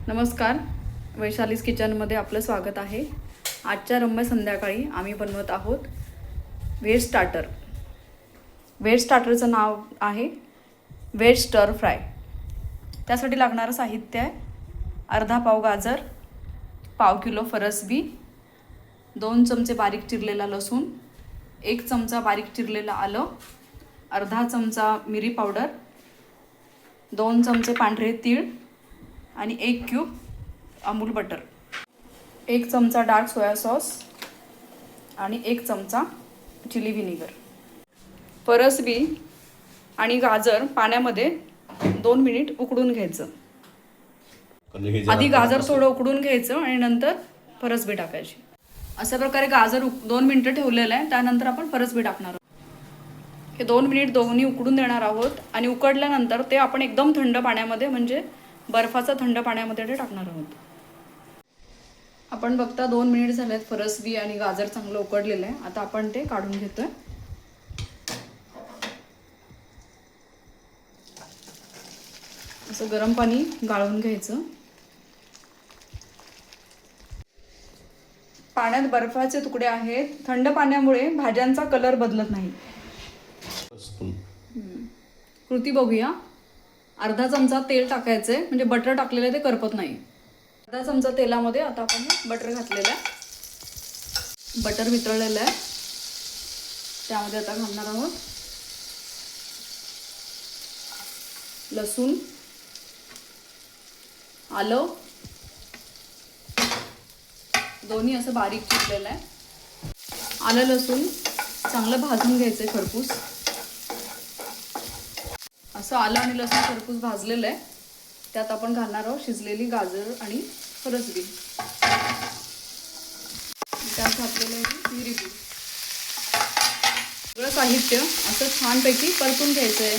नमस्कार, वैशालीज किचनमध्ये आपलं स्वागत आहे। आजच्या रम्य संध्याकाळी आम्ही बनवत आहोत व्हेज स्टार्टर। व्हेज स्टार्टरचं नाव आहे व्हेज स्टर फ्राय। त्यासाठी लागणारं साहित्य आहे अर्धा पाव गाजर, पाव किलो फरसबी, 2 चमचे बारीक चिरलेला लसूण, 1 चमचा बारीक चिरलेला आलं, अर्धा चमचा मिरी पावडर, 2 चमचे पांढरे तीळ आणि 1 क्यूब अमूल बटर, 1 चमचा डार्क सोया सॉस आणि 1 चमचा चिली व्हिनेगर। फरसबी आणि गाजर पाण्यामध्ये 2 मिनिट उकडून घ्यायचं। आधी गाजर थोडं उकडून घ्यायचं आणि नंतर फरसबी टाकायची। अशा प्रकारे गाजर 2 मिनिटं ठेवलेलं आहे, त्यानंतर आपण फरसबी टाकणार आहोत। हे 2 मिनिट दोन्ही उकडून देणार आहोत आणि उकडल्यानंतर ते आपण एकदम थंड पाण्यामध्ये म्हणजे बर्फाचा थंड पाण्यामध्ये ते टाकणार आहोत। आपण बघता 2 मिनिट झालेत, फरसबी आणि गाजर चांगलं उकडलेलं आहे। आता आपण ते काढून घेतोय। असं गरम पाणी गाळून घ्यायचं। पाण्यात बर्फाचे तुकडे आहेत। थंड पाण्यामुळे भाज्यांचा कलर बदलत नाही। कृती बघूया। अर्धा चमचा तेल टाकायचंय, म्हणजे बटर टाकलेलं ते करपत नाही। अर्धा चमचा तेलामध्ये आता आपण बटर घातलेलं आहे। बटर वितळलेलं आहे, त्यामध्ये आता घालणार आहोत लसूण, आलं, दोन्ही असं बारीक चिरलेलं आहे। आलं लसूण चांगलं भाजून घ्यायचंय खरपूस। असं आलं आणि लसूण खरपूस भाजलेलं आहे, त्यात आपण घालणार आहोत शिजलेली गाजर आणि फरसबी। त्यात घातलेलं आहे मिरी पूड। सगळं साहित्य असं छानपैकी परतून घ्यायचं आहे।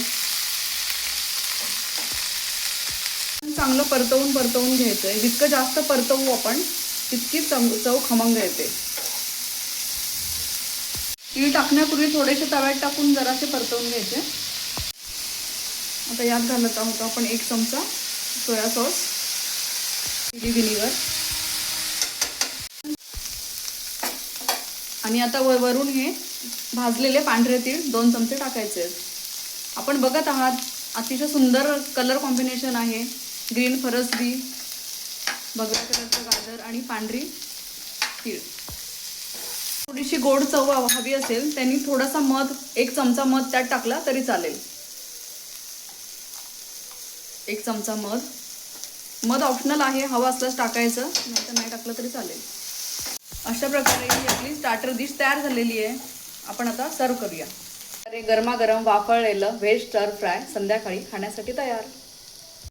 चांगलं परतवून घ्यायचं आहे। जितकं जास्त परतवू आपण तितकी चव खमंग येते। तीळ टाकण्यापूर्वी थोडेसे तव्यात टाकून जरासे परतवून घ्यायचे। आता यात घालत आहोत आपण 1 चमचा सोया सॉस, चिली व्हिनेगर आणि आता वरून हे भाजलेले पांढरे तीळ 2 चमचे टाकायचे आहेत। आपण बघत आहात अतिशय सुंदर कलर कॉम्बिनेशन आहे। ग्रीन फरसबी, भगव्या कलरचं गाजर आणि पांढरी तीळ। थोडीशी गोड चव हवी असेल त्यांनी थोडासा मध 1 चमचा मध त्यात टाकला तरी चालेल। 1 चमचा मध ऑप्शनल आहे, हवा असल्यास टाकायचं, नाहीतर नाही टाकलं तरी चालेल। अशा प्रकारे ही आपली स्टार्टर डिश तयार झालेली आहे। आपण आता सर्व करूया। अरे गरमागरम वाफळलेलं व्हेज स्टर फ्राय संध्याकाळी खाण्यासाठी तयार।